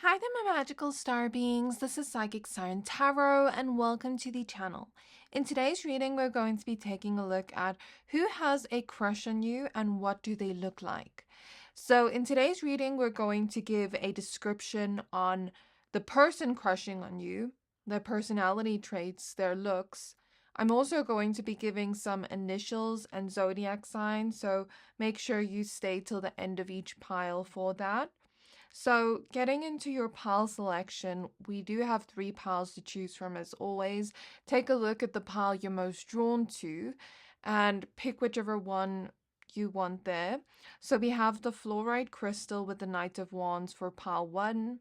Hi there, my magical star beings. This is Psychic Siren Tarot, and welcome to the channel. In today's reading, we're going to be taking a look at who has a crush on you and what do they look like. So in today's reading, we're going to give a description on the person crushing on you, their personality traits, their looks. I'm also going to be giving some initials and zodiac signs, so make sure you stay till the end of each pile for that. So getting into your pile selection, we do have 3 piles to choose from as always. Take a look at the pile you're most drawn to and pick whichever one you want there. So we have the Fluorite crystal with the Knight of Wands for pile 1.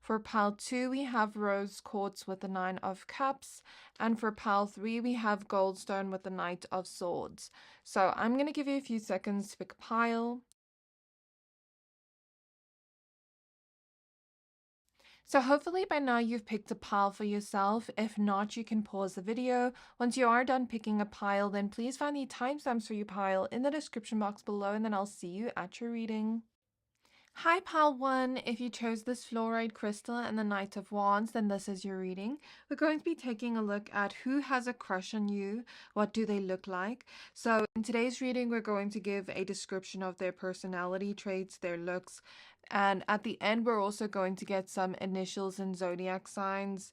For pile 2, we have Rose Quartz with the 9 of Cups. And for pile 3, we have Goldstone with the Knight of Swords. So I'm going to give you a few seconds to pick a pile. So hopefully by now you've picked a pile for yourself. If not, you can pause the video. Once you are done picking a pile, then please find the timestamps for your pile in the description box below, and then I'll see you at your reading. Hi pile 1, if you chose this Fluorite crystal and the Knight of Wands, then this is your reading. We're going to be taking a look at who has a crush on you, what do they look like. So in today's reading, we're going to give a description of their personality traits, their looks, and at the end, we're also going to get some initials and zodiac signs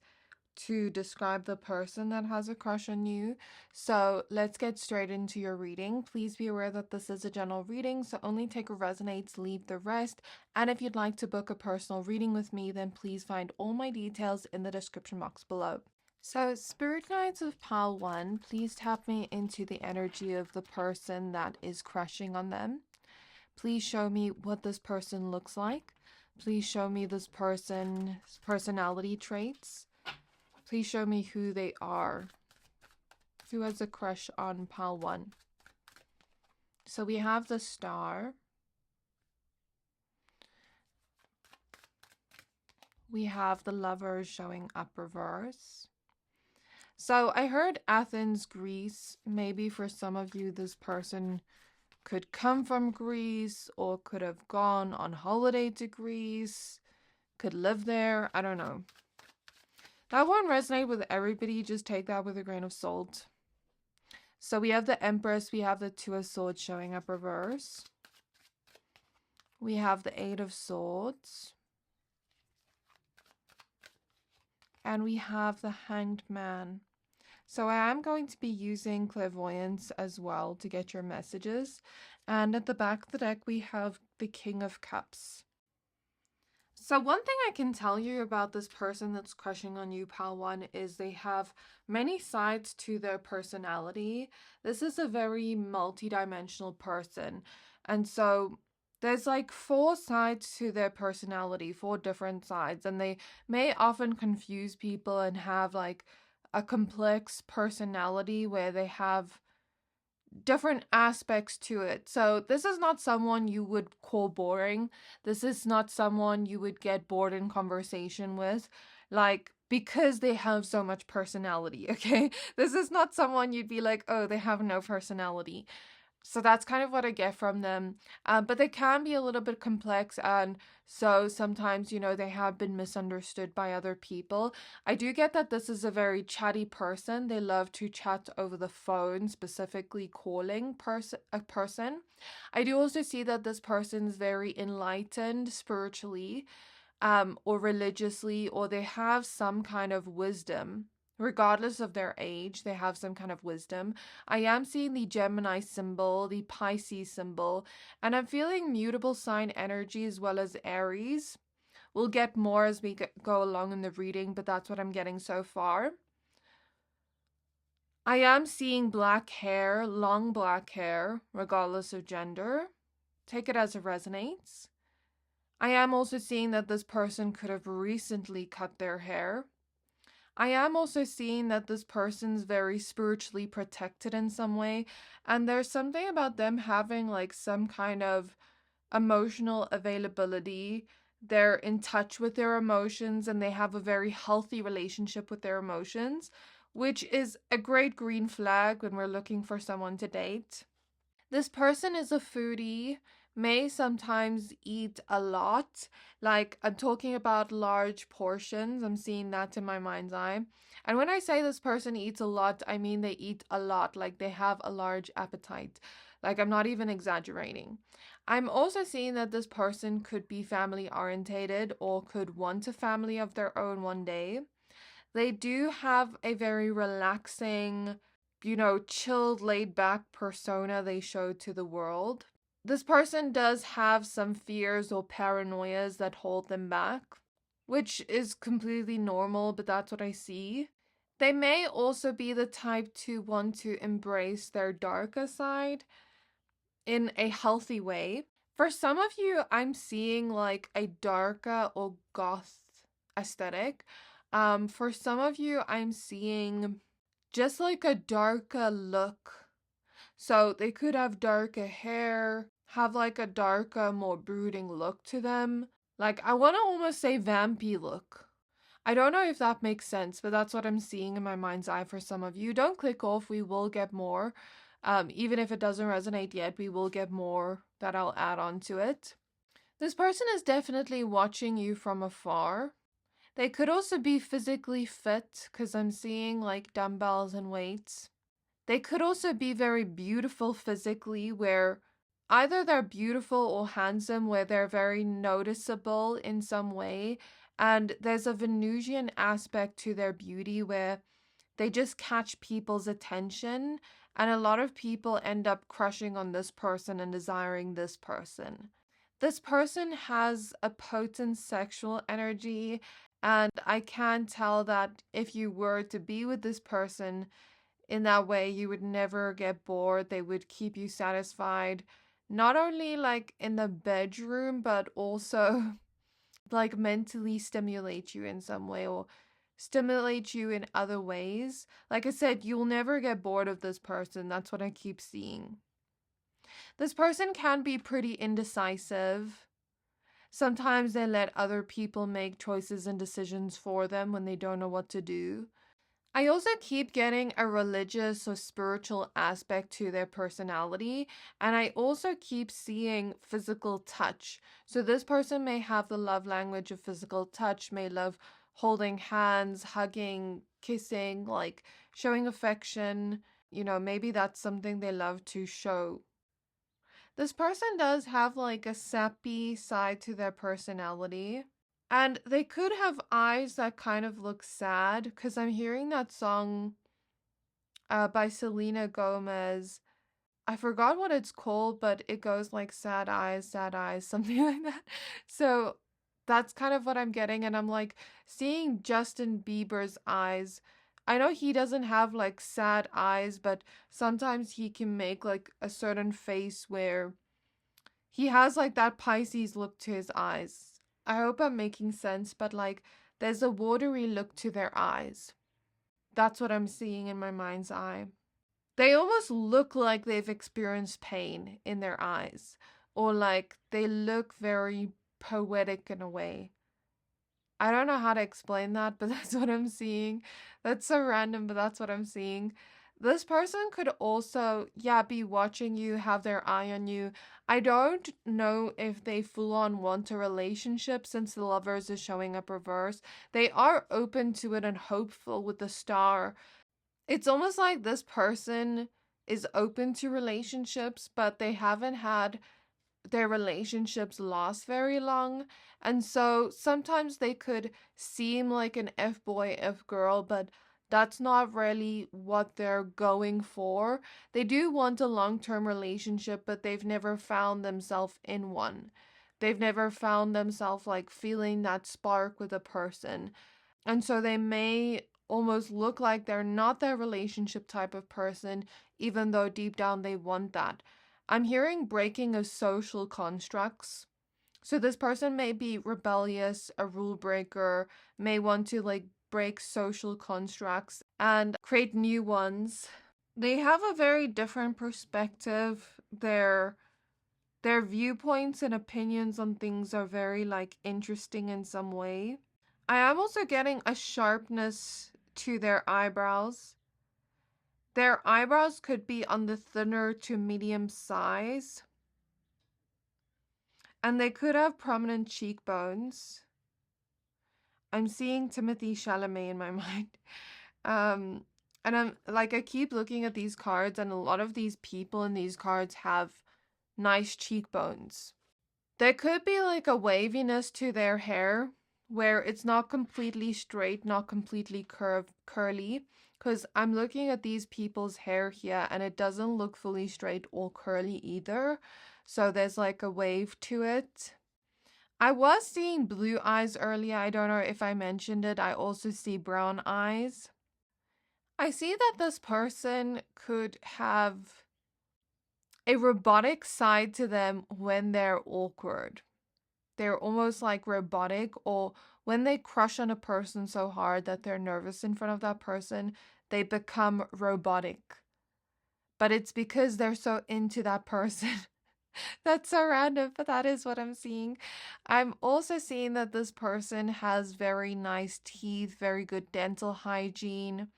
to describe the person that has a crush on you. So let's get straight into your reading. Please be aware that this is a general reading, so only take what resonates, leave the rest. And if you'd like to book a personal reading with me, then please find all my details in the description box below. So Spirit Guides of pile 1, please tap me into the energy of the person that is crushing on them. Please show me what this person looks like. Please show me this person's personality traits. Please show me who they are. Who has a crush on pile 1? So we have the Star. We have the Lovers showing up reverse. So I heard Athens, Greece. Maybe for some of you, this person could come from Greece or could have gone on holiday to Greece, could live there. I don't know. That won't resonate with everybody. Just take that with a grain of salt. So we have the Empress. We have the 2 of Swords showing up reverse. We have the 8 of Swords. And we have the Hanged Man. So I am going to be using Clairvoyance as well to get your messages. And at the back of the deck, we have the King of Cups. So one thing I can tell you about this person that's crushing on you, pile 1, is they have many sides to their personality. This is a very multi-dimensional person. And so there's like 4 sides to their personality, 4 different sides. And they may often confuse people and have like a complex personality where they have different aspects to it. So this is not someone you would call boring. This is not someone you would get bored in conversation with, like, because they have so much personality, okay? This is not someone you'd be like, oh, they have no personality. So that's kind of what I get from them. But they can be a little bit complex, and so sometimes, you know, they have been misunderstood by other people. I do get that this is a very chatty person. They love to chat over the phone, specifically calling a person. I do also see that this person's very enlightened spiritually, or religiously, or they have some kind of wisdom. Regardless of their age, they have some kind of wisdom. I am seeing the Gemini symbol, the Pisces symbol, and I'm feeling mutable sign energy as well as Aries. We'll get more as we go along in the reading, but that's what I'm getting so far. I am seeing black hair, long black hair, regardless of gender. Take it as it resonates. I am also seeing that this person could have recently cut their hair. I am also seeing that this person's very spiritually protected in some way, and there's something about them having like some kind of emotional availability. They're in touch with their emotions and they have a very healthy relationship with their emotions, which is a great green flag when we're looking for someone to date. This person is a foodie, may sometimes eat a lot. Like, I'm talking about large portions. I'm seeing that in my mind's eye. And when I say this person eats a lot, I mean they eat a lot. Like, they have a large appetite. Like, I'm not even exaggerating. I'm also seeing that this person could be family orientated or could want a family of their own one day. They do have a very relaxing, chilled, laid back persona they show to the world. This person does have some fears or paranoias that hold them back, which is completely normal, but that's what I see. They may also be the type to want to embrace their darker side in a healthy way. For some of you, I'm seeing like a darker or goth aesthetic. For some of you, I'm seeing just like a darker look. So they could have darker hair, have like a darker, more brooding look to them. Like, I want to almost say vampy look. I don't know if that makes sense, but that's what I'm seeing in my mind's eye for some of you. Don't click off, we will get more. Even if it doesn't resonate yet, we will get more that I'll add on to it. This person is definitely watching you from afar. They could also be physically fit because I'm seeing like dumbbells and weights. They could also be very beautiful physically, where either they're beautiful or handsome, where they're very noticeable in some way. And there's a Venusian aspect to their beauty where they just catch people's attention. And a lot of people end up crushing on this person and desiring this person. This person has a potent sexual energy. And I can tell that if you were to be with this person, in that way, you would never get bored. They would keep you satisfied, not only like in the bedroom, but also like mentally stimulate you in some way or stimulate you in other ways. Like I said, you'll never get bored of this person. That's what I keep seeing. This person can be pretty indecisive. Sometimes they let other people make choices and decisions for them when they don't know what to do. I also keep getting a religious or spiritual aspect to their personality, and I also keep seeing physical touch. So this person may have the love language of physical touch, may love holding hands, hugging, kissing, like showing affection. Maybe that's something they love to show. This person does have like a sappy side to their personality. And they could have eyes that kind of look sad, because I'm hearing that song by Selena Gomez. I forgot what it's called, but it goes like sad eyes, something like that. So that's kind of what I'm getting. And I'm like seeing Justin Bieber's eyes. I know he doesn't have like sad eyes, but sometimes he can make like a certain face where he has like that Pisces look to his eyes. I hope I'm making sense, but like there's a watery look to their eyes. That's what I'm seeing in my mind's eye. They almost look like they've experienced pain in their eyes, or like they look very poetic in a way. I don't know how to explain that, but that's what I'm seeing. That's so random, but that's what I'm seeing. This person could also, be watching you, have their eye on you. I don't know if they full on want a relationship since the lovers is showing up reverse. They are open to it and hopeful with the star. It's almost like this person is open to relationships, but they haven't had their relationships last very long. And so sometimes they could seem like an F-boy, F-girl, but that's not really what they're going for. They do want a long-term relationship, but they've never found themselves in one. They've never found themselves like feeling that spark with a person. And so they may almost look like they're not that relationship type of person, even though deep down they want that. I'm hearing breaking of social constructs. So this person may be rebellious, a rule breaker, may want to like break social constructs and create new ones. They have a very different perspective. Their viewpoints and opinions on things are very like interesting in some way. I am also getting a sharpness to their eyebrows. Their eyebrows could be on the thinner to medium size. And they could have prominent cheekbones. I'm seeing Timothy Chalamet in my mind. And I'm like, I keep looking at these cards, and a lot of these people in these cards have nice cheekbones. There could be like a waviness to their hair where it's not completely straight, not completely curly. Because I'm looking at these people's hair here, and it doesn't look fully straight or curly either. So there's like a wave to it. I was seeing blue eyes earlier. I don't know if I mentioned it. I also see brown eyes. I see that this person could have a robotic side to them when they're awkward. They're almost like robotic, or when they crush on a person so hard that they're nervous in front of that person, they become robotic. But it's because they're so into that person. That's so random, but that is what I'm seeing. I'm also seeing that this person has very nice teeth, very good dental hygiene.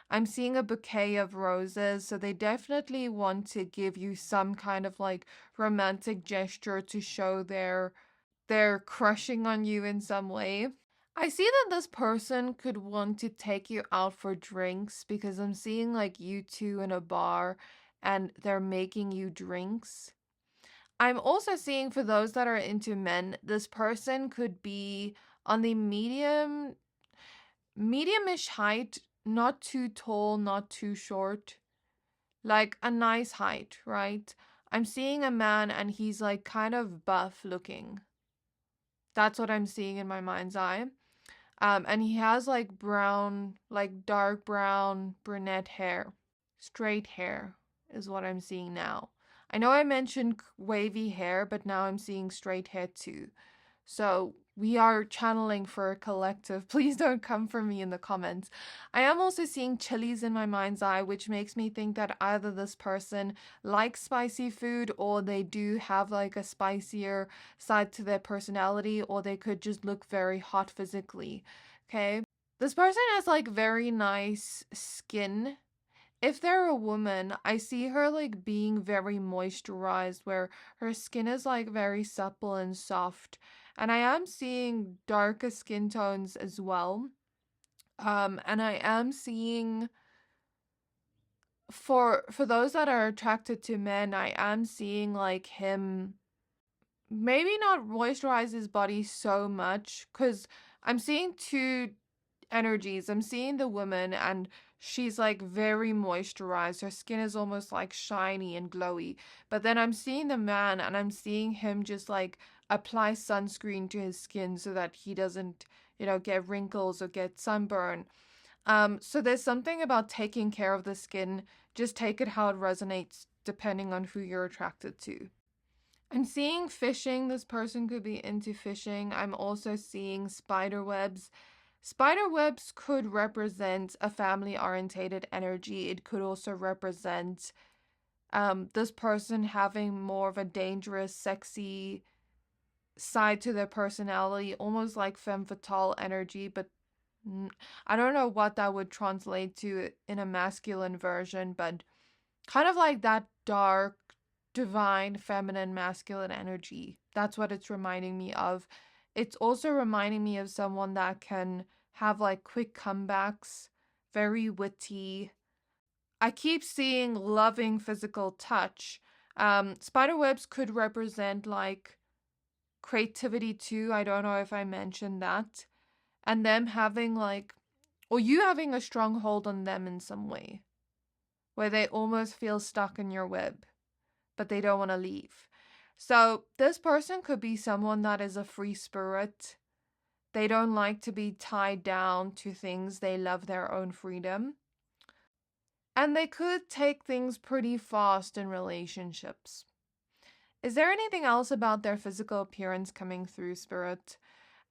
I'm seeing a bouquet of roses, so they definitely want to give you some kind of like romantic gesture to show they're crushing on you in some way. I see that this person could want to take you out for drinks because I'm seeing like you two in a bar and they're making you drinks. I'm also seeing for those that are into men, this person could be on the medium-ish height, not too tall, not too short, like a nice height, right? I'm seeing a man and he's like kind of buff looking. That's what I'm seeing in my mind's eye. And he has like brown, like dark brown brunette hair. Straight hair is what I'm seeing now. I know I mentioned wavy hair, but now I'm seeing straight hair too. So we are channeling for a collective. Please don't come for me in the comments. I am also seeing chilies in my mind's eye, which makes me think that either this person likes spicy food, or they do have like a spicier side to their personality, or they could just look very hot physically. Okay. This person has like very nice skin. If they're a woman, I see her like being very moisturized, where her skin is like very supple and soft. And I am seeing darker skin tones as well. And I am seeing for those that are attracted to men, I am seeing like him maybe not moisturize his body so much, because I'm seeing two energies. I'm seeing the woman, and she's like very moisturized. Her skin is almost like shiny and glowy. But then I'm seeing the man, and I'm seeing him just like apply sunscreen to his skin so that he doesn't, get wrinkles or get sunburn. So there's something about taking care of the skin. Just take it how it resonates depending on who you're attracted to. I'm seeing fishing. This person could be into fishing. I'm also seeing spider webs. Spider webs could represent a family-orientated energy. It could also represent this person having more of a dangerous, sexy side to their personality, almost like femme fatale energy, but I don't know what that would translate to in a masculine version, but kind of like that dark, divine, feminine, masculine energy. That's what it's reminding me of. It's also reminding me of someone that can have like quick comebacks, very witty. I keep seeing loving physical touch. Spiderwebs could represent like creativity too. I don't know if I mentioned that. And them having like, or you having a strong hold on them in some way, where they almost feel stuck in your web, but they don't want to leave. So this person could be someone that is a free spirit. They don't like to be tied down to things. They love their own freedom. And they could take things pretty fast in relationships. Is there anything else about their physical appearance coming through, Spirit?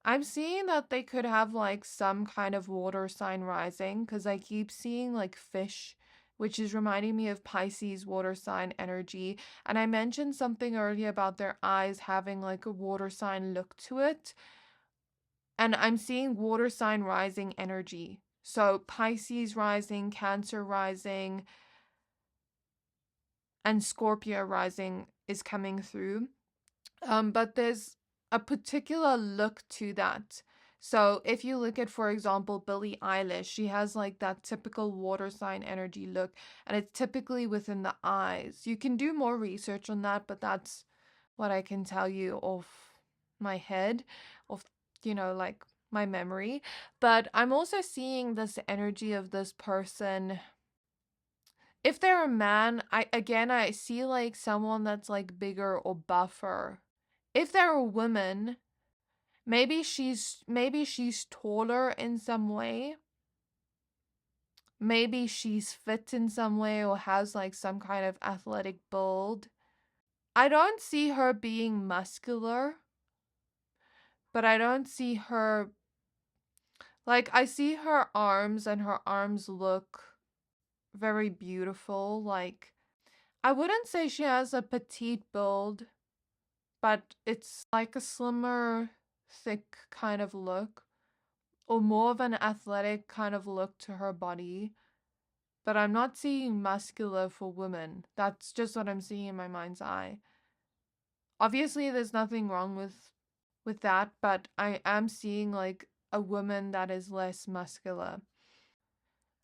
I'm seeing that they could have like some kind of water sign rising, because I keep seeing like fish, which is reminding me of Pisces water sign energy. And I mentioned something earlier about their eyes having like a water sign look to it. And I'm seeing water sign rising energy. So Pisces rising, Cancer rising, and Scorpio rising is coming through. But there's a particular look to that. So if you look at, for example, Billie Eilish, she has like that typical water sign energy look, and it's typically within the eyes. You can do more research on that, but that's what I can tell you off my head, of, like my memory. But I'm also seeing this energy of this person. If they're a man, I see like someone that's like bigger or buffer. If they're a woman, maybe she's taller in some way. Maybe she's fit in some way or has like some kind of athletic build. I don't see her being muscular, but I don't see her, like, I see her arms, and her arms look very beautiful. Like, I wouldn't say she has a petite build, but it's like a slimmer, thick kind of look, or more of an athletic kind of look to her body. But I'm not seeing muscular for women. That's just what I'm seeing in my mind's eye. Obviously, there's nothing wrong with that, but I am seeing like a woman that is less muscular.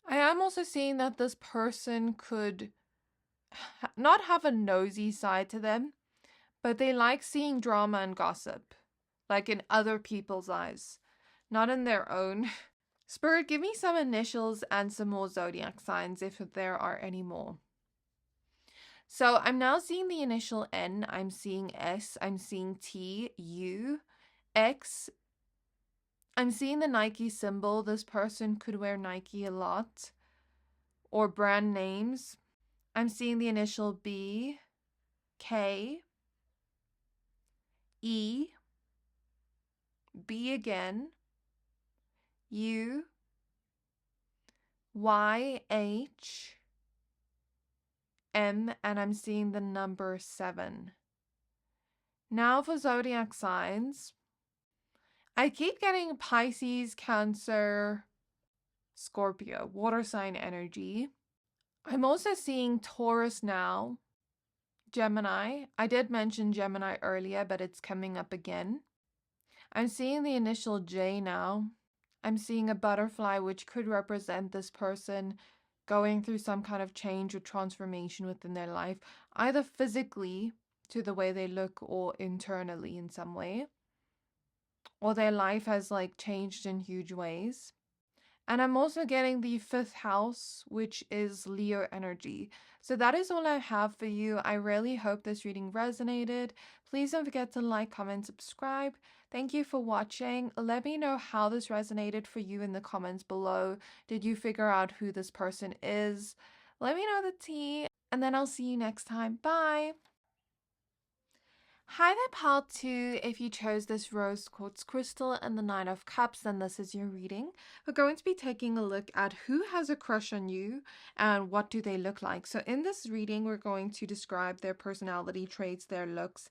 I am also seeing that this person could not have a nosy side to them, but they like seeing drama and gossip, like in other people's eyes, not in their own. Spirit, give me some initials and some more zodiac signs if there are any more. So I'm now seeing the initial N, I'm seeing S, I'm seeing T, U, X. I'm seeing the Nike symbol. This person could wear Nike a lot, or brand names. I'm seeing the initial B, K, E, B again, U, Y, H, M, and I'm seeing the number 7. Now for zodiac signs, I keep getting Pisces, Cancer, Scorpio, water sign energy. I'm also seeing Taurus now, Gemini. I did mention Gemini earlier, but it's coming up again. I'm seeing the initial J now. I'm seeing a butterfly, which could represent this person going through some kind of change or transformation within their life, either physically to the way they look or internally in some way, or their life has like changed in huge ways. And I'm also getting the 5th house, which is Leo energy. So that is all I have for you. I really hope this reading resonated. Please don't forget to like, comment, subscribe. Thank you for watching. Let me know how this resonated for you in the comments below. Did you figure out who this person is? Let me know the tea, and then I'll see you next time. Bye! Hi there, pile 2. If you chose this rose quartz crystal and the 9 of cups, then this is your reading. We're going to be taking a look at who has a crush on you and what do they look like. So in this reading, we're going to describe their personality traits, their looks,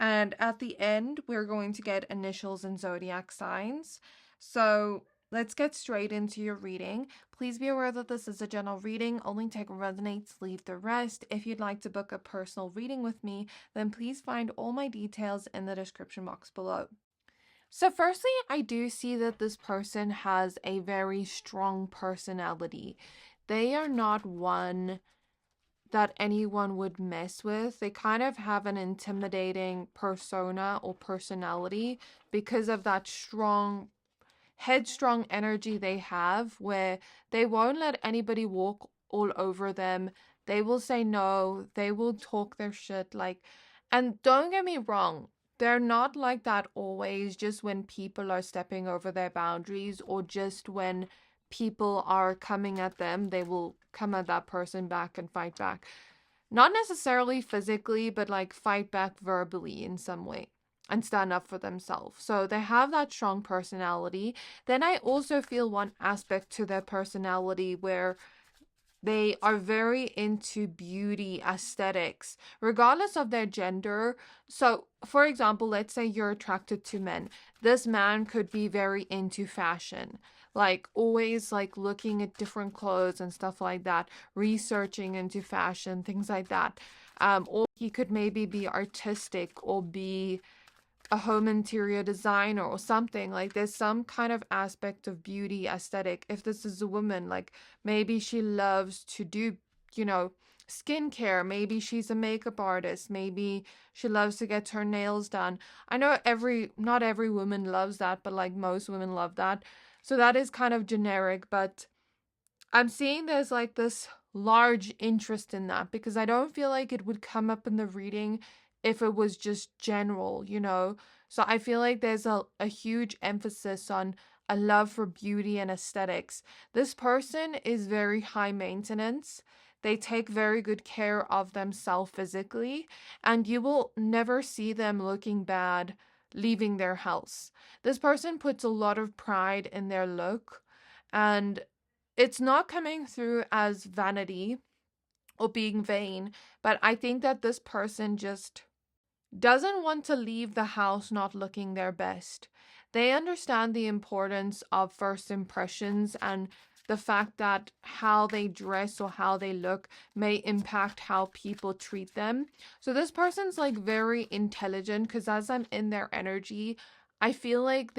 and at the end, we're going to get initials and zodiac signs. So let's get straight into your reading. Please be aware that this is a general reading. Only take what resonates, leave the rest. If you'd like to book a personal reading with me, then please find all my details in the description box below. So firstly, I do see that this person has a very strong personality. They are not one that anyone would mess with. They kind of have an intimidating persona or personality because of that strong headstrong energy they have, where they won't let anybody walk all over them. They will say no, they will talk their shit, like, and don't get me wrong, they're not like that always, just when people are stepping over their boundaries, or just when people are coming at them, they will come at that person back and fight back. Not necessarily physically, but like fight back verbally in some way and stand up for themselves. So they have that strong personality. Then I also feel one aspect to their personality where they are very into beauty, aesthetics, regardless of their gender. So, for example, let's say you're attracted to men. This man could be very into fashion, like always like looking at different clothes and stuff like that, researching into fashion, things like that. Or he could maybe be artistic or be a home interior designer or something. Like there's some kind of aspect of beauty aesthetic. If this is a woman, like maybe she loves to do, you know, skincare. Maybe she's a makeup artist. Maybe she loves to get her nails done. I know not every woman loves that, but like most women love that. So that is kind of generic, but I'm seeing there's like this large interest in that because I don't feel like it would come up in the reading if it was just general, you know? So I feel like there's a huge emphasis on a love for beauty and aesthetics. This person is very high maintenance. They take very good care of themselves physically, and you will never see them looking bad leaving their house. This person puts a lot of pride in their look, and it's not coming through as vanity or being vain, but I think that this person just doesn't want to leave the house not looking their best. They understand the importance of first impressions and the fact that how they dress or how they look may impact how people treat them. So this person's like very intelligent because as I'm in their energy, I feel like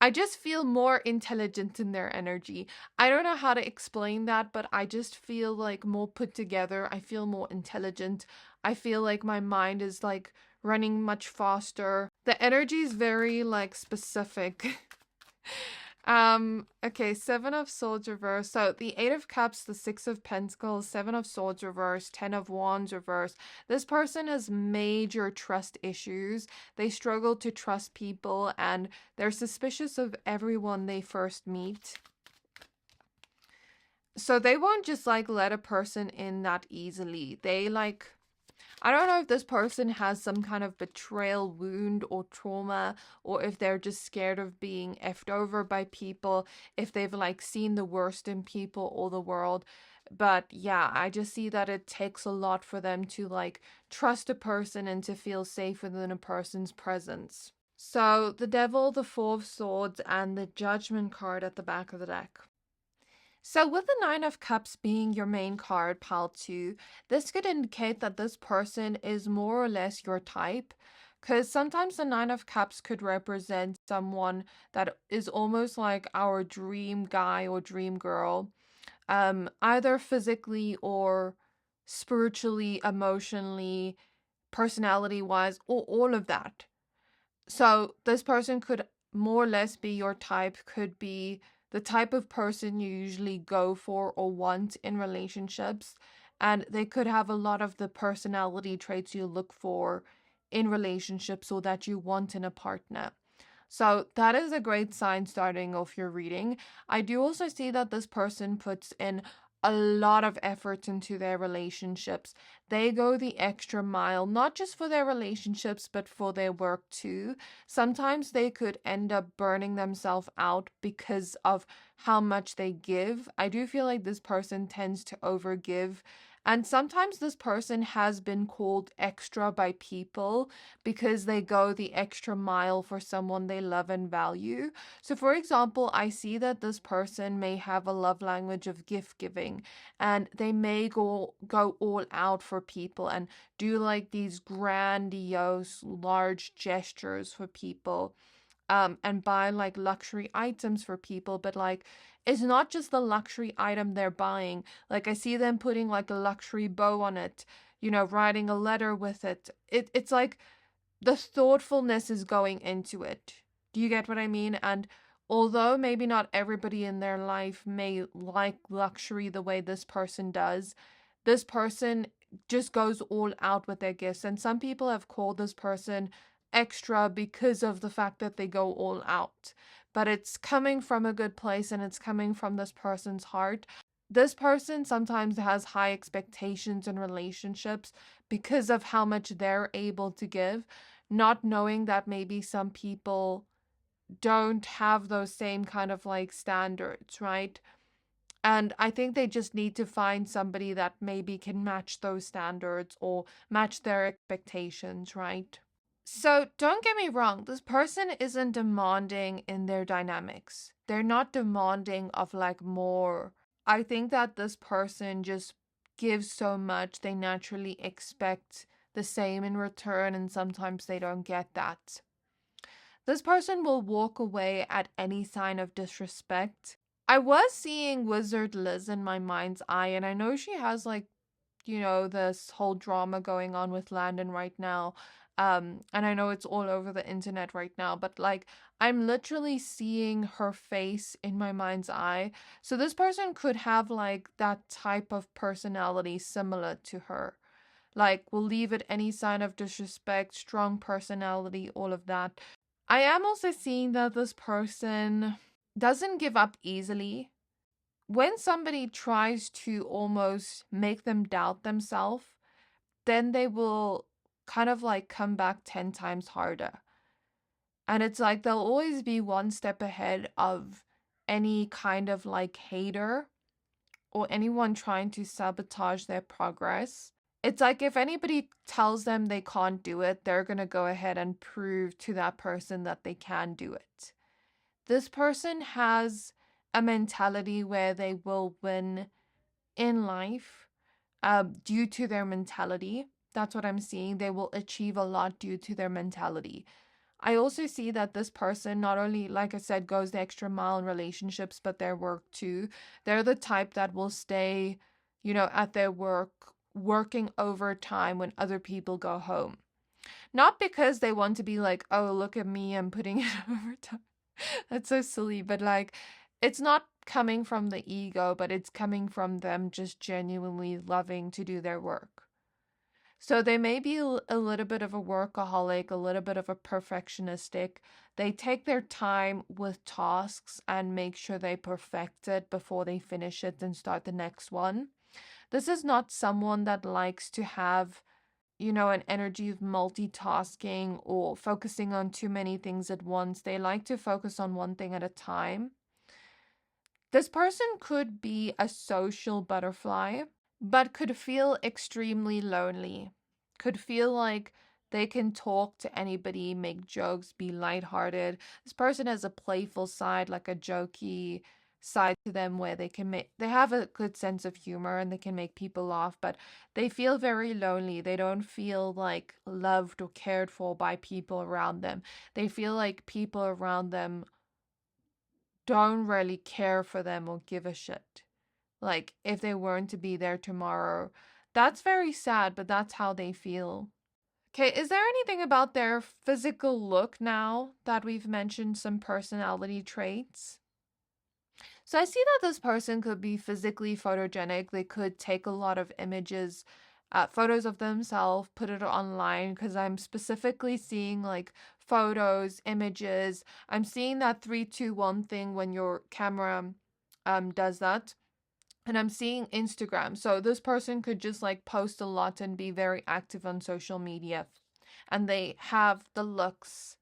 I just feel more intelligent in their energy. I don't know how to explain that, but I just feel like more put together. I feel more intelligent. I feel like my mind is like running much faster. The energy is very like specific. Okay, Seven of Swords reverse. So the Eight of Cups, the Six of Pentacles, Seven of Swords reverse, Ten of Wands reverse. This person has major trust issues. They struggle to trust people and they're suspicious of everyone they first meet. So they won't just like let a person in that easily. I don't know if this person has some kind of betrayal wound or trauma, or if they're just scared of being effed over by people, if they've like seen the worst in people or the world. But yeah, I just see that it takes a lot for them to like trust a person and to feel safe within a person's presence. So the Devil, the Four of Swords, and the Judgment card at the back of the deck. So with the Nine of Cups being your main card, pile 2, this could indicate that this person is more or less your type. Because sometimes the Nine of Cups could represent someone that is almost like our dream guy or dream girl, either physically or spiritually, emotionally, personality-wise, or all of that. So this person could more or less be your type, could be the type of person you usually go for or want in relationships. And they could have a lot of the personality traits you look for in relationships or that you want in a partner. So that is a great sign starting off your reading. I do also see that this person puts in a lot of effort into their relationships. They go the extra mile, not just for their relationships, but for their work too. Sometimes they could end up burning themselves out because of how much they give. I do feel like this person tends to overgive. And sometimes this person has been called extra by people because they go the extra mile for someone they love and value. So, for example, I see that this person may have a love language of gift giving and they may go all out for people and do like these grandiose, large gestures for people. And buy like luxury items for people, but like it's not just the luxury item they're buying. Like I see them putting like a luxury bow on it, you know, writing a letter with it. It's like the thoughtfulness is going into it. Do you get what I mean? And although maybe not everybody in their life may like luxury the way this person does, this person just goes all out with their gifts. And some people have called this person extra because of the fact that they go all out. But it's coming from a good place and it's coming from this person's heart. This person sometimes has high expectations in relationships because of how much they're able to give, not knowing that maybe some people don't have those same kind of like standards, right? And I think they just need to find somebody that maybe can match those standards or match their expectations, right? So don't get me wrong, this person isn't demanding in their dynamics. They're not demanding of like more. I think that this person just give so much, they naturally expect the same in return, and sometimes they don't get that. This person will walk away at any sign of disrespect. I was seeing Wizard Liz in my mind's eye, and I know she has like, this whole drama going on with Landon right now. And I know it's all over the internet right now, but like I'm literally seeing her face in my mind's eye. So this person could have like that type of personality similar to her. Like will leave at any sign of disrespect, strong personality, all of that. I am also seeing that this person doesn't give up easily. When somebody tries to almost make them doubt themselves, then they will kind of like come back 10 times harder. And it's like they'll always be one step ahead of any kind of like hater or anyone trying to sabotage their progress. It's like if anybody tells them they can't do it, they're going to go ahead and prove to that person that they can do it. This person has a mentality where they will win in life due to their mentality. That's what I'm seeing. They will achieve a lot due to their mentality. I also see that this person not only, like I said, goes the extra mile in relationships, but their work too. They're the type that will stay, at their work, working overtime when other people go home. Not because they want to be like, oh, look at me, I'm putting in overtime. That's so silly, but like, it's not coming from the ego, but it's coming from them just genuinely loving to do their work. So they may be a little bit of a workaholic, a little bit of a perfectionistic. They take their time with tasks and make sure they perfect it before they finish it and start the next one. This is not someone that likes to have, an energy of multitasking or focusing on too many things at once. They like to focus on one thing at a time. This person could be a social butterfly, but could feel extremely lonely. Could feel like they can talk to anybody, make jokes, be lighthearted. This person has a playful side, like a jokey side to them where they have a good sense of humor and they can make people laugh, but they feel very lonely. They don't feel like loved or cared for by people around them. They feel like people around them don't really care for them or give a shit. Like, if they weren't to be there tomorrow. That's very sad, but that's how they feel. Okay, is there anything about their physical look now that we've mentioned some personality traits? So I see that this person could be physically photogenic. They could take a lot of images, photos of themselves, put it online, because I'm specifically seeing like photos, images. I'm seeing that 3-2-1 thing when your camera does that. And I'm seeing Instagram. So this person could just like post a lot and be very active on social media. And they have the looks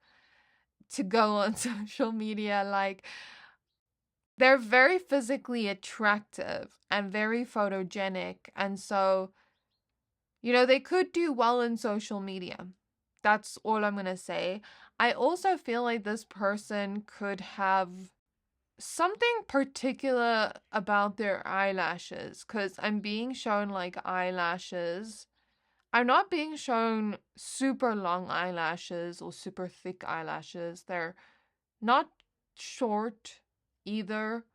to go on social media. Like they're very physically attractive and very photogenic. And so, they could do well in social media. That's all I'm going to say. I also feel like this person could have something particular about their eyelashes, because I'm being shown like eyelashes. I'm not being shown super long eyelashes or super thick eyelashes. They're not short either,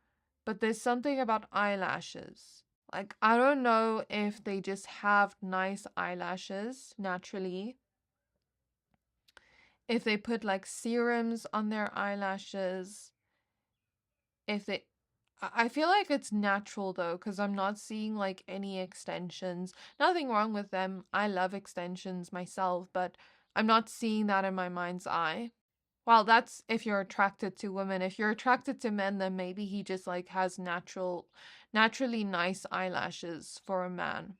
but there's something about eyelashes. Like, I don't know if they just have nice eyelashes naturally, if they put like serums on their eyelashes, if they I feel like it's natural though, because I'm not seeing like any extensions. Nothing wrong with them. I love extensions myself, but I'm not seeing that in my mind's eye. Well, that's if you're attracted to women. If you're attracted to men, then maybe he just like has naturally nice eyelashes for a man.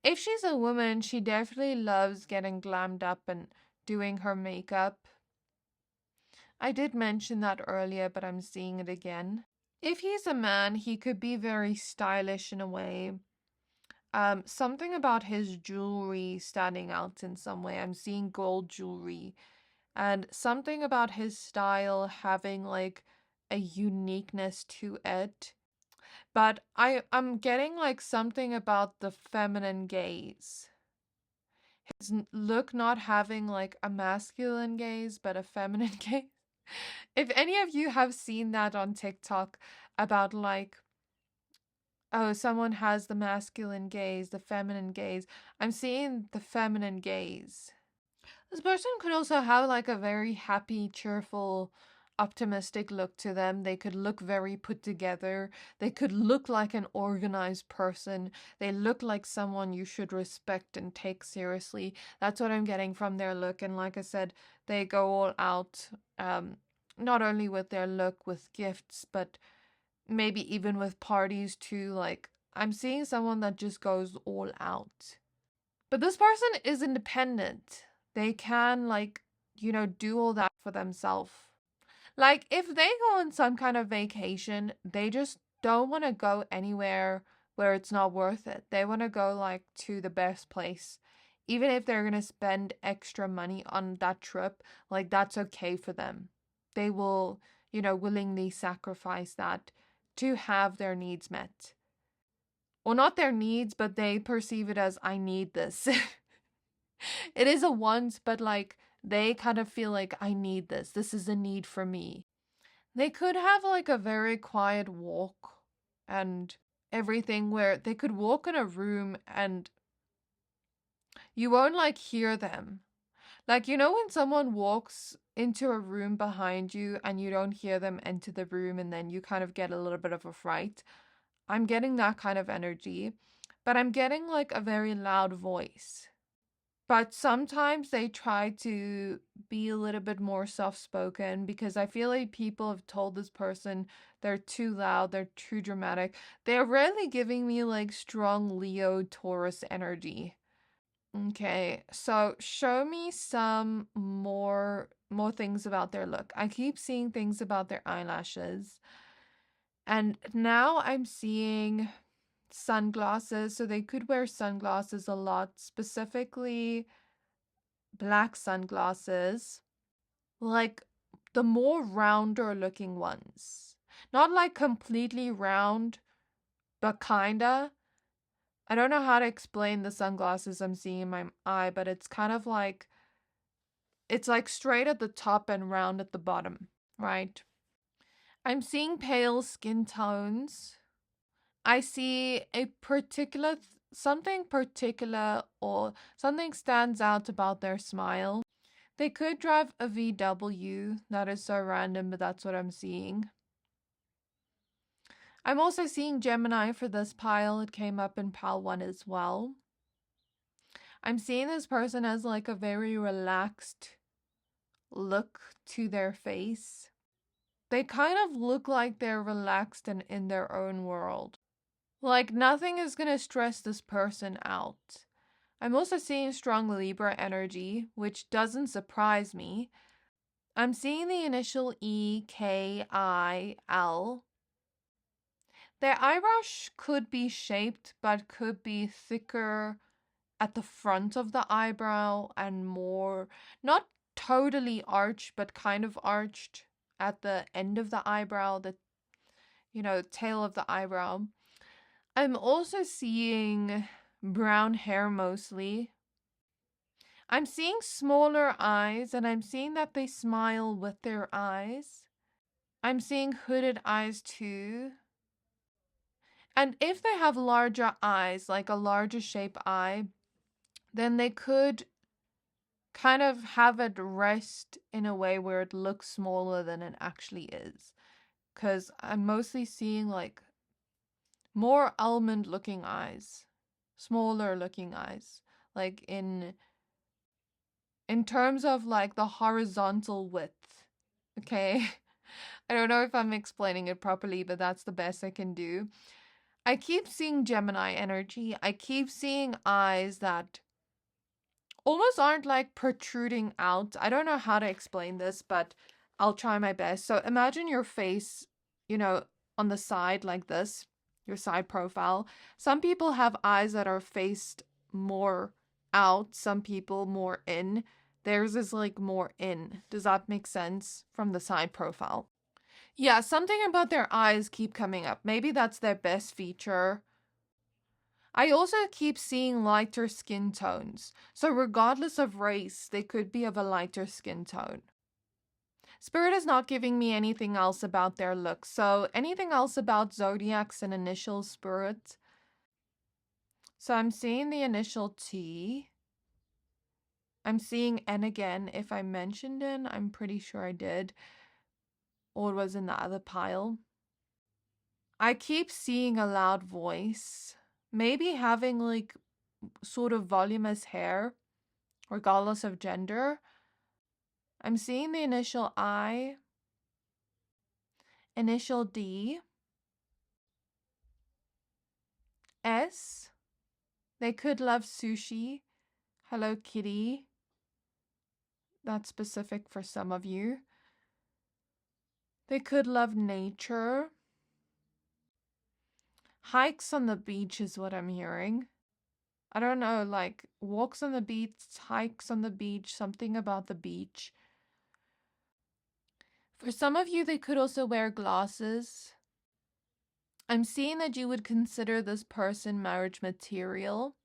If she's a woman, she definitely loves getting glammed up and doing her makeup. I did mention that earlier, but I'm seeing it again. If he's a man, he could be very stylish in a way. Something about his jewelry standing out in some way. I'm seeing gold jewelry. And something about his style having like a uniqueness to it. But I'm getting like something about the feminine gaze. His look not having like a masculine gaze, but a feminine gaze. If any of you have seen that on TikTok about like, oh, someone has the masculine gaze, the feminine gaze, I'm seeing the feminine gaze. This person could also have like a very happy, cheerful, optimistic look to them. They could look very put together. They could look like an organized person. They look like someone you should respect and take seriously. That's what I'm getting from their look. And like I said, they go all out, not only with their look, with gifts, but maybe even with parties too. Like, I'm seeing someone that just goes all out. But this person is independent. They can, like, do all that for themselves. Like, if they go on some kind of vacation, they just don't want to go anywhere where it's not worth it. They want to go, like, to the best place. Even if they're going to spend extra money on that trip, like, that's okay for them. They will, willingly sacrifice that to have their needs met. Well, not their needs, but they perceive it as, I need this. It is a want, but like they kind of feel like, I need this. This is a need for me. They could have like a very quiet walk and everything where they could walk in a room and you won't like hear them. Like, when someone walks into a room behind you and you don't hear them enter the room and then you kind of get a little bit of a fright. I'm getting that kind of energy, but I'm getting like a very loud voice. But sometimes they try to be a little bit more soft-spoken because I feel like people have told this person they're too loud, they're too dramatic. They're really giving me like strong Leo Taurus energy. Okay, so show me some more things about their look. I keep seeing things about their eyelashes. And now I'm seeing sunglasses, so they could wear sunglasses a lot, specifically black sunglasses, like the more rounder looking ones. Not like completely round, but kinda. I don't know how to explain the sunglasses I'm seeing in my eye, but it's kind of like, it's like straight at the top and round at the bottom, right? I'm seeing pale skin tones. I see a particular, something particular or something stands out about their smile. They could drive a VW. That is so random, but that's what I'm seeing. I'm also seeing Gemini for this pile. It came up in pile 1 as well. I'm seeing this person as like a very relaxed look to their face. They kind of look like they're relaxed and in their own world. Like nothing is going to stress this person out. I'm also seeing strong Libra energy, which doesn't surprise me. I'm seeing the initial E, K, I, L. Their eyebrows could be shaped, but could be thicker at the front of the eyebrow and more, not totally arched, but kind of arched at the end of the eyebrow, the, tail of the eyebrow. I'm also seeing brown hair mostly. I'm seeing smaller eyes, and I'm seeing that they smile with their eyes. I'm seeing hooded eyes too. And if they have larger eyes, like a larger shape eye, then they could kind of have it rest in a way where it looks smaller than it actually is. Because I'm mostly seeing like more almond looking eyes, smaller looking eyes, like in terms of like the horizontal width. Okay. I don't know if I'm explaining it properly, but that's the best I can do. I keep seeing Gemini energy. I keep seeing eyes that almost aren't like protruding out. I don't know how to explain this, but I'll try my best. So imagine your face, on the side like this, your side profile. Some people have eyes that are faced more out, some people more in. Theirs is like more in. Does that make sense from the side profile? Yeah, something about their eyes keep coming up. Maybe that's their best feature. I also keep seeing lighter skin tones. So regardless of race, they could be of a lighter skin tone. Spirit is not giving me anything else about their look. So anything else about zodiacs and initial Spirit? So I'm seeing the initial T. I'm seeing N again. If I mentioned N, I'm pretty sure I did. Or it was in the other pile. I keep seeing a loud voice. Maybe having like sort of voluminous hair, regardless of gender. I'm seeing the initial I, initial D, S. They could love sushi, Hello Kitty. That's specific for some of you. They could love nature. Hikes on the beach is what I'm hearing. I don't know, like walks on the beach, hikes on the beach, something about the beach. For some of you, they could also wear glasses. I'm seeing that you would consider this person marriage material.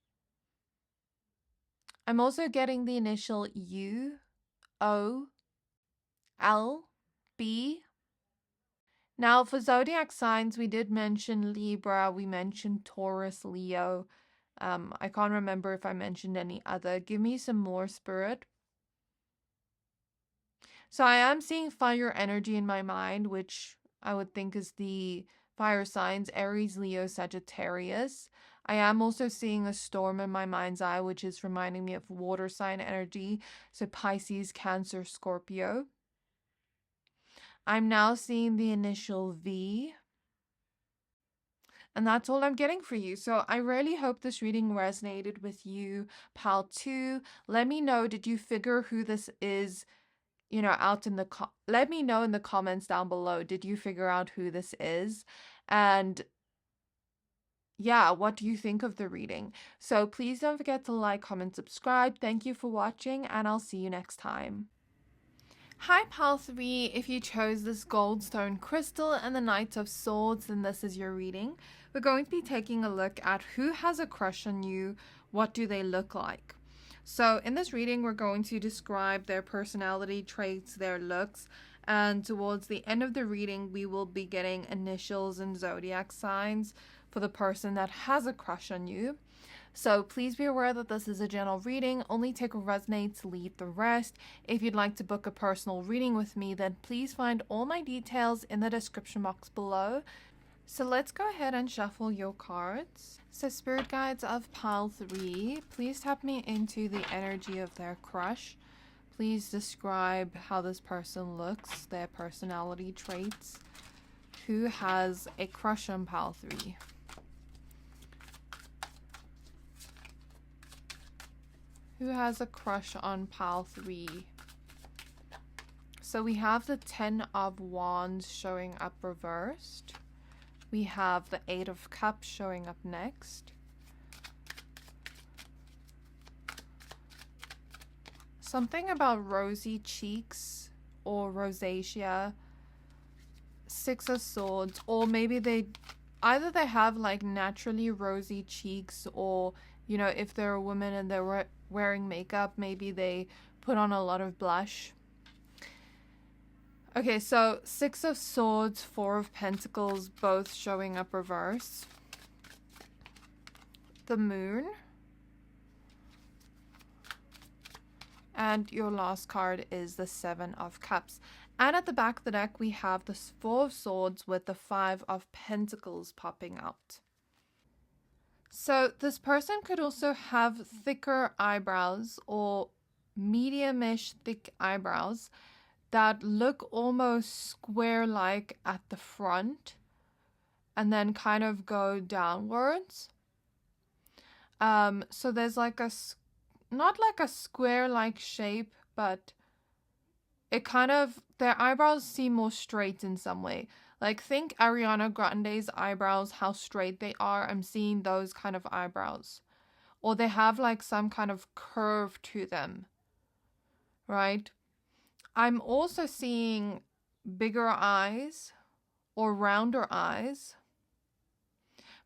I'm also getting the initial U, O, L, B. Now, for zodiac signs, we did mention Libra, we mentioned Taurus, Leo. I can't remember if I mentioned any other. Give me some more, Spirit. So I am seeing fire energy in my mind, which I would think is the fire signs, Aries, Leo, Sagittarius. I am also seeing a storm in my mind's eye, which is reminding me of water sign energy. So Pisces, Cancer, Scorpio. I'm now seeing the initial V. And that's all I'm getting for you. So I really hope this reading resonated with you, pal 2. Let me know, did you figure who this is? Out in the let me know in the comments down below. Did you figure out who this is? And yeah, what do you think of the reading? So please don't forget to like, comment, subscribe. Thank you for watching, and I'll see you next time. Hi, pal 3. If you chose this Goldstone crystal and the Knight of Swords, then this is your reading. We're going to be taking a look at who has a crush on you. What do they look like? So in this reading, we're going to describe their personality traits, their looks, and towards the end of the reading, we will be getting initials and zodiac signs for the person that has a crush on you. So please be aware that this is a general reading. Only take what resonates, leave the rest. If you'd like to book a personal reading with me, then please find all my details in the description box below. So let's go ahead and shuffle your cards. So spirit guides of pile 3, please tap me into the energy of their crush. Please describe how this person looks, their personality traits. Who has a crush on pile 3? Who has a crush on pile 3? So we have the 10 of Wands showing up reversed. We have the 8 of Cups showing up next. Something about rosy cheeks or rosacea. 6 of Swords, or maybe either they have like naturally rosy cheeks, or if they're a woman and they're wearing makeup, maybe they put on a lot of blush. Okay, so 6 of Swords, 4 of Pentacles, both showing up reverse. The Moon. And your last card is the 7 of Cups. And at the back of the deck, we have the 4 of Swords with the 5 of Pentacles popping out. So this person could also have thicker eyebrows or medium-ish thick eyebrows that look almost square-like at the front and then kind of go downwards. So there's like not like a square-like shape, but it kind of, their eyebrows seem more straight in some way. Like think Ariana Grande's eyebrows, how straight they are. I'm seeing those kind of eyebrows. Or they have like some kind of curve to them, right? I'm also seeing bigger eyes or rounder eyes,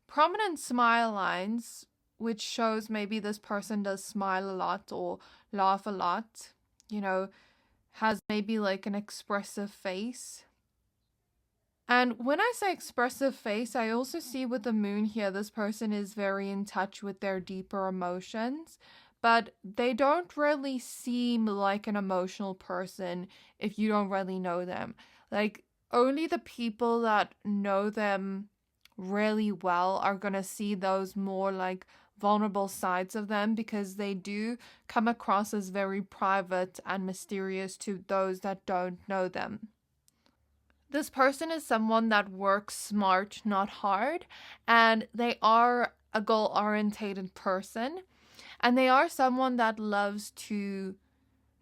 prominent smile lines, which shows maybe this person does smile a lot or laugh a lot, you know, has maybe like an expressive face. And when I say expressive face, I also see with the moon here, this person is very in touch with their deeper emotions, but they don't really seem like an emotional person if you don't really know them. Like, only the people that know them really well are going to see those more like vulnerable sides of them, because they do come across as very private and mysterious to those that don't know them. This person is someone that works smart, not hard, and they are a goal-orientated person, and they are someone that loves to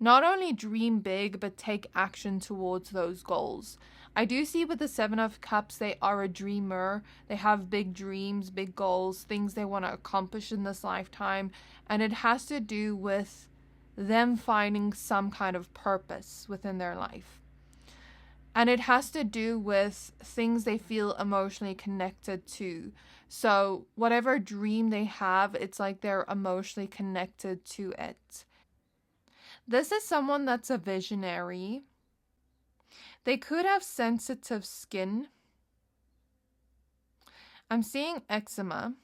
not only dream big, but take action towards those goals. I do see with the Seven of Cups, they are a dreamer. They have big dreams, big goals, things they want to accomplish in this lifetime, and it has to do with them finding some kind of purpose within their life. And it has to do with things they feel emotionally connected to. So whatever dream they have, it's like they're emotionally connected to it. This is someone that's a visionary. They could have sensitive skin. I'm seeing eczema,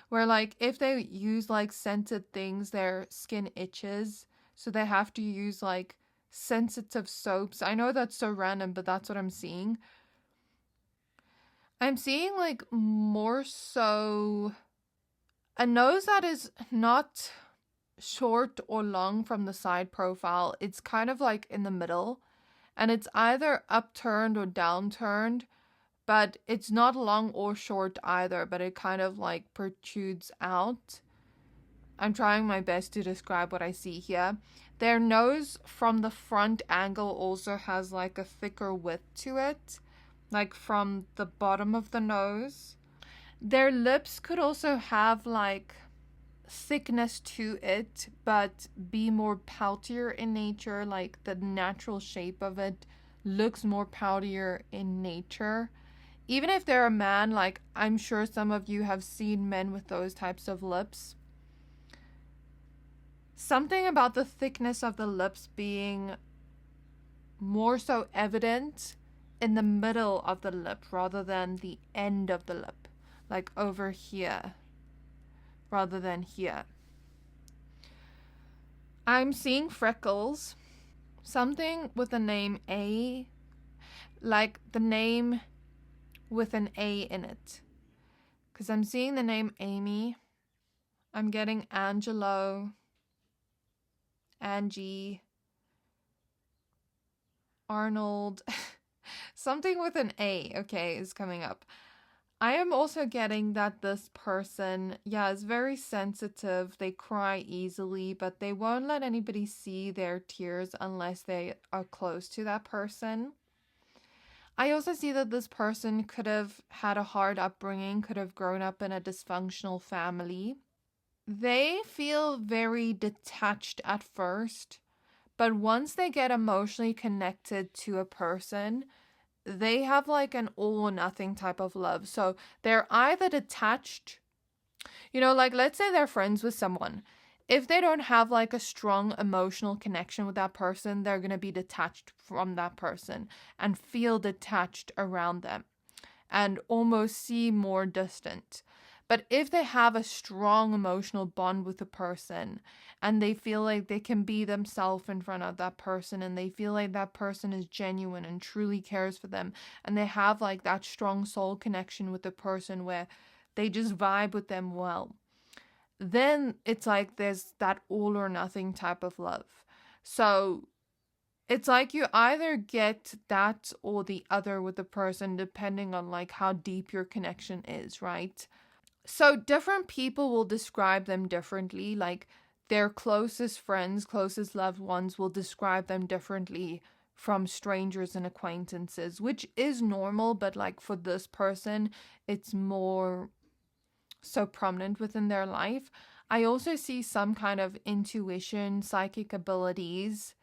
where like if they use like scented things, their skin itches. So they have to use like sensitive soaps. I know that's so random, but that's what I'm seeing. I'm seeing like more so a nose that is not short or long from the side profile. It's kind of like in the middle, and it's either upturned or downturned, but it's not long or short either, but it kind of like protrudes out. I'm trying my best to describe what I see here. Their nose from the front angle also has like a thicker width to it, like from the bottom of the nose. Their lips could also have like thickness to it, but be more poutier in nature. Like the natural shape of it looks more poutier in nature. Even if they're a man, like I'm sure some of you have seen men with those types of lips. Something about the thickness of the lips being more so evident in the middle of the lip rather than the end of the lip, like over here rather than here. I'm seeing freckles, something with the name A, like the name with an A in it, because I'm seeing the name Amy. I'm getting Angelo, Angie, Arnold, something with an A, okay, is coming up. I am also getting that this person, is very sensitive. They cry easily, but they won't let anybody see their tears unless they are close to that person. I also see that this person could have had a hard upbringing, could have grown up in a dysfunctional family. They feel very detached at first, but once they get emotionally connected to a person, they have like an all or nothing type of love. So they're either detached, like let's say they're friends with someone. If they don't have like a strong emotional connection with that person, they're going to be detached from that person and feel detached around them and almost seem more distant. But if they have a strong emotional bond with a person and they feel like they can be themselves in front of that person and they feel like that person is genuine and truly cares for them, and they have like that strong soul connection with the person where they just vibe with them well, then it's like there's that all or nothing type of love. So it's like you either get that or the other with the person, depending on like how deep your connection is, right? So different people will describe them differently. Like their closest friends, closest loved ones will describe them differently from strangers and acquaintances, which is normal, but like for this person, it's more so prominent within their life. I also see some kind of intuition, psychic abilities.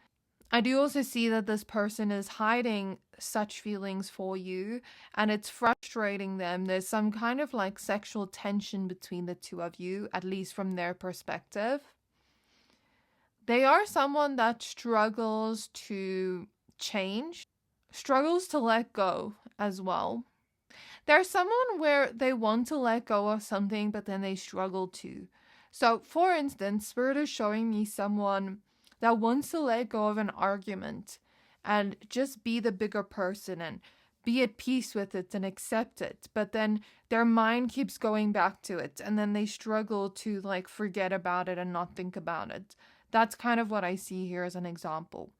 I do also see that this person is hiding such feelings for you and it's frustrating them. There's some kind of like sexual tension between the two of you, at least from their perspective. They are someone that struggles to change, struggles to let go as well. They're someone where they want to let go of something, but then they struggle to. So, for instance, Spirit is showing me someone that wants to let go of an argument and just be the bigger person and be at peace with it and accept it. But then their mind keeps going back to it and then they struggle to like forget about it and not think about it. That's kind of what I see here as an example.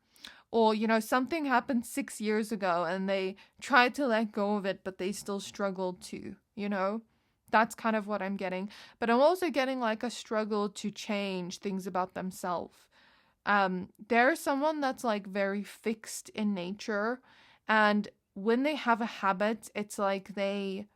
Or, you know, something happened 6 years ago and they tried to let go of it, but they still struggled to, you know? That's kind of what I'm getting. But I'm also getting like a struggle to change things about themselves. There's someone that's like very fixed in nature. And when they have a habit, it's like they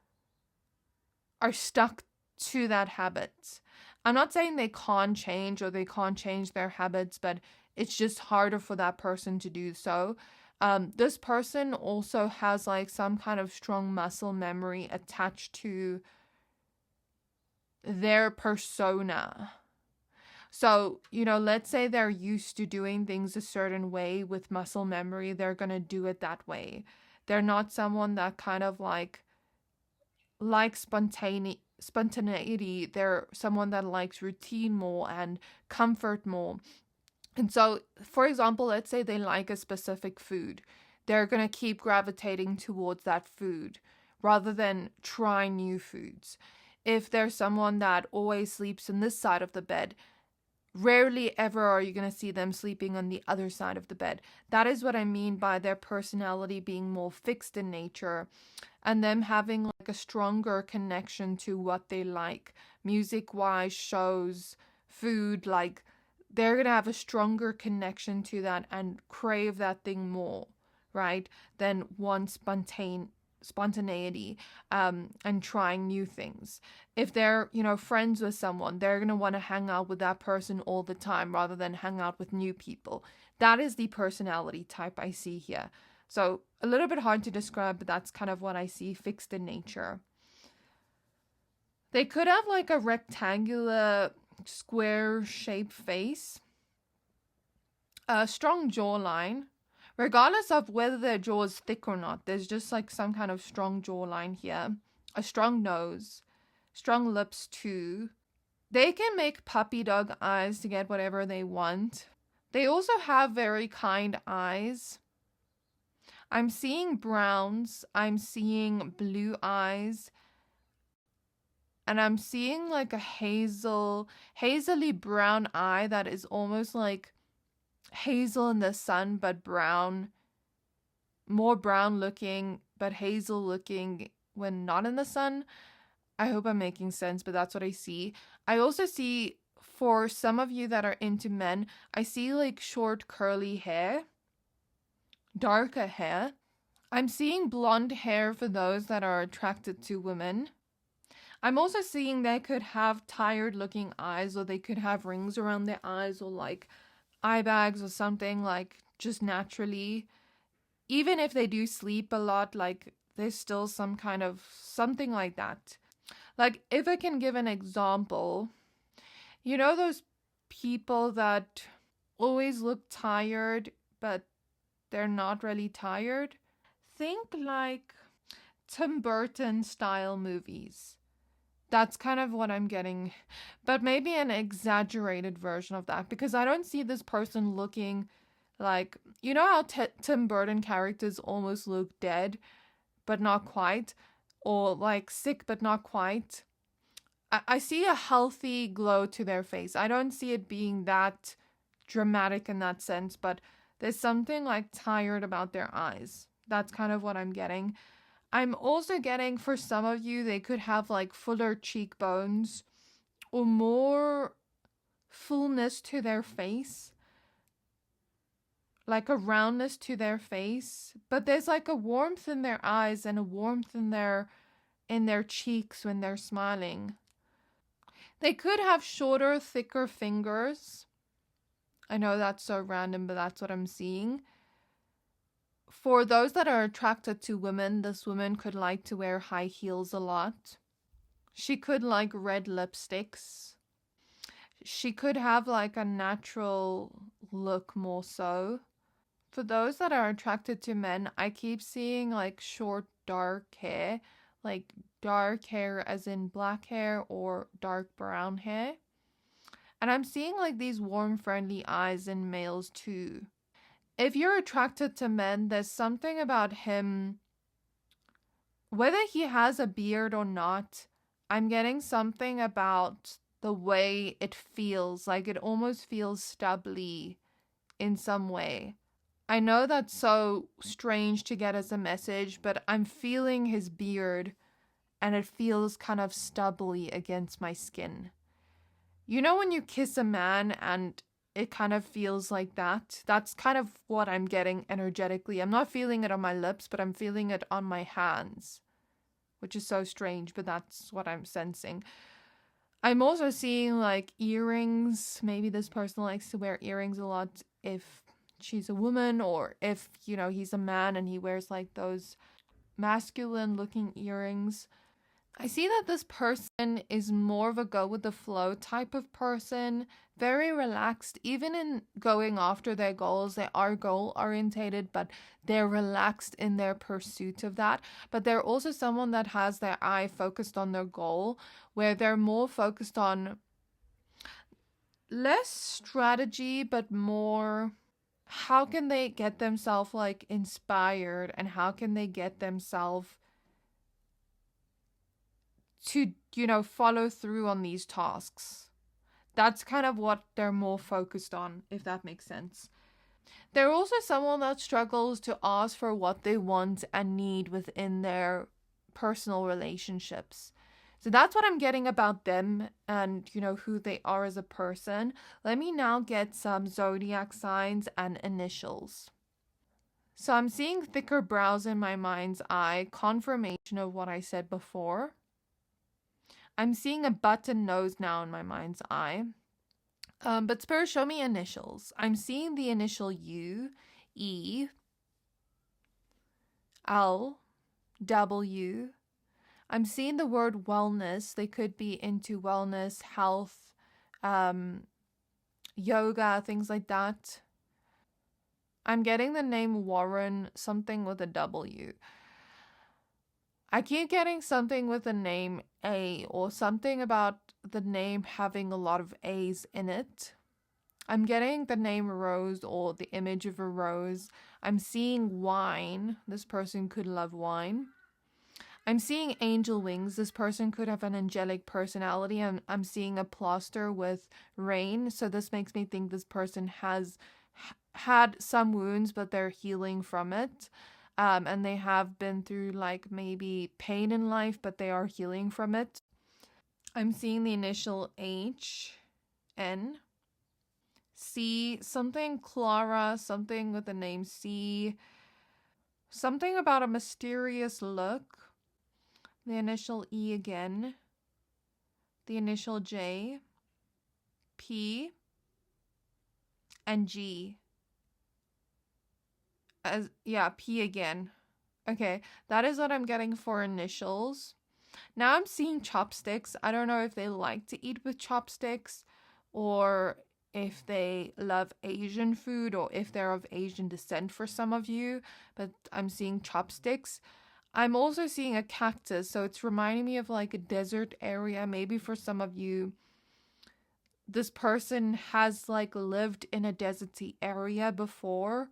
are stuck to that habit. I'm not saying they can't change or they can't change their habits, but it's just harder for that person to do so. This person also has like some kind of strong muscle memory attached to their persona. So, you know, let's say they're used to doing things a certain way with muscle memory, they're going to do it that way. They're not someone that kind of like spontaneity. They're someone that likes routine more and comfort more. And so, for example, let's say they like a specific food. They're going to keep gravitating towards that food rather than try new foods. If there's someone that always sleeps on this side of the bed, rarely ever are you going to see them sleeping on the other side of the bed. That is what I mean by their personality being more fixed in nature and them having like a stronger connection to what they like, music-wise, shows, food, like they're going to have a stronger connection to that and crave that thing more, right? Than one spontaneity and trying new things. If they're, you know, friends with someone, they're going to want to hang out with that person all the time rather than hang out with new people. That is the personality type I see here. So a little bit hard to describe, but that's kind of what I see, fixed in nature. They could have like a rectangular square shaped face, a strong jawline, regardless of whether their jaw is thick or not. There's just like some kind of strong jawline here, a strong nose, strong lips too. They can make puppy dog eyes to get whatever they want. They also have very kind eyes. I'm seeing browns, I'm seeing blue eyes, and I'm seeing like a hazily brown eye that is almost like hazel in the sun, but brown, more brown looking, but hazel looking when not in the sun. I hope I'm making sense, but that's what I see. I also see, for some of you that are into men, I see like short curly hair, darker hair. I'm seeing blonde hair for those that are attracted to women. I'm also seeing they could have tired looking eyes, or they could have rings around their eyes, or like eye bags or something, like just naturally. Even if they do sleep a lot, like there's still some kind of something like that. Like if I can give an example, you know those people that always look tired, but they're not really tired? Think like Tim Burton style movies. That's kind of what I'm getting, but maybe an exaggerated version of that, because I don't see this person looking like, you know how Tim Burton characters almost look dead, but not quite, or like sick, but not quite. I see a healthy glow to their face. I don't see it being that dramatic in that sense, but there's something like tired about their eyes. That's kind of what I'm getting. I'm also getting, for some of you, they could have like fuller cheekbones or more fullness to their face, like a roundness to their face, but there's like a warmth in their eyes and a warmth in their cheeks when they're smiling. They could have shorter, thicker fingers. I know that's so random, but that's what I'm seeing. For those that are attracted to women, this woman could like to wear high heels a lot. She could like red lipsticks. She could have like a natural look more so. For those that are attracted to men, I keep seeing like short, dark hair. Like dark hair as in black hair or dark brown hair. And I'm seeing like these warm, friendly eyes in males too. If you're attracted to men, there's something about him, whether he has a beard or not, I'm getting something about the way it feels. Like it almost feels stubbly in some way. I know that's so strange to get as a message, but I'm feeling his beard and it feels kind of stubbly against my skin. You know when you kiss a man and it kind of feels like that? That's kind of what I'm getting energetically. I'm not feeling it on my lips, but I'm feeling it on my hands, which is so strange, but that's what I'm sensing. I'm also seeing like earrings. Maybe this person likes to wear earrings a lot if she's a woman, or if, you know, he's a man and he wears like those masculine looking earrings. I see that this person is more of a go with the flow type of person, very relaxed. Even in going after their goals, they are goal orientated, but they're relaxed in their pursuit of that. But they're also someone that has their eye focused on their goal, where they're more focused on less strategy, but more how can they get themselves like inspired, and how can they get themselves to, you know, follow through on these tasks. That's kind of what they're more focused on, if that makes sense. They're also someone that struggles to ask for what they want and need within their personal relationships. So that's what I'm getting about them and, you know, who they are as a person. Let me now get some zodiac signs and initials. So I'm seeing thicker brows in my mind's eye, confirmation of what I said before. I'm seeing a button nose now in my mind's eye. But Spirit, show me initials. I'm seeing the initial U, E, L, W. I'm seeing the word wellness. They could be into wellness, health, yoga, things like that. I'm getting the name Warren, something with a W. I keep getting something with the name A, or something about the name having a lot of A's in it. I'm getting the name Rose, or the image of a rose. I'm seeing wine. This person could love wine. I'm seeing angel wings. This person could have an angelic personality. I'm seeing a plaster with rain. So this makes me think this person has had some wounds, but they're healing from it. And they have been through like maybe pain in life, but they are healing from it. I'm seeing the initial H, N, C, something Clara, something with the name C, something about a mysterious look. The initial E again, the initial J, P, and G. P again. Okay, that is what I'm getting for initials. Now I'm seeing chopsticks. I don't know if they like to eat with chopsticks, or if they love Asian food, or if they're of Asian descent for some of you, but I'm seeing chopsticks. I'm also seeing a cactus, so it's reminding me of like a desert area. Maybe for some of you, this person has like lived in a deserty area before,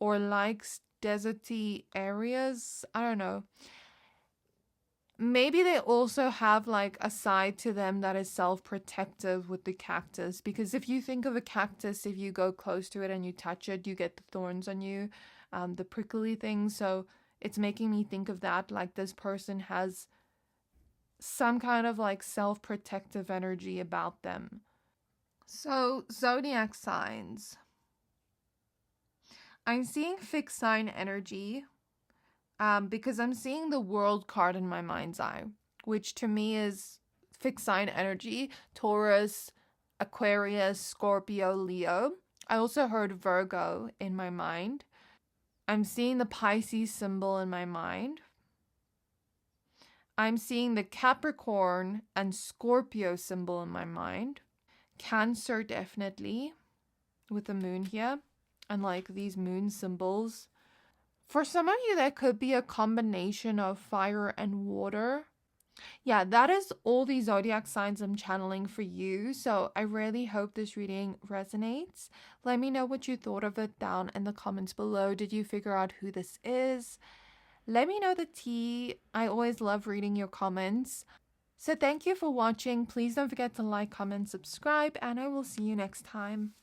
or likes deserty areas. I don't know. Maybe they also have like a side to them that is self-protective with the cactus, because if you think of a cactus, if you go close to it and you touch it, you get the thorns on you, the prickly things. So it's making me think of that, like this person has some kind of like self-protective energy about them. So zodiac signs. I'm seeing fixed sign energy, because I'm seeing the world card in my mind's eye, which to me is fixed sign energy: Taurus, Aquarius, Scorpio, Leo. I also heard Virgo in my mind. I'm seeing the Pisces symbol in my mind. I'm seeing the Capricorn and Scorpio symbol in my mind. Cancer, definitely, with the moon here. And like these moon symbols. For some of you, that could be a combination of fire and water. Yeah, that is all the zodiac signs I'm channeling for you. So I really hope this reading resonates. Let me know what you thought of it down in the comments below. Did you figure out who this is? Let me know the tea. I always love reading your comments. So thank you for watching. Please don't forget to like, comment, subscribe, and I will see you next time.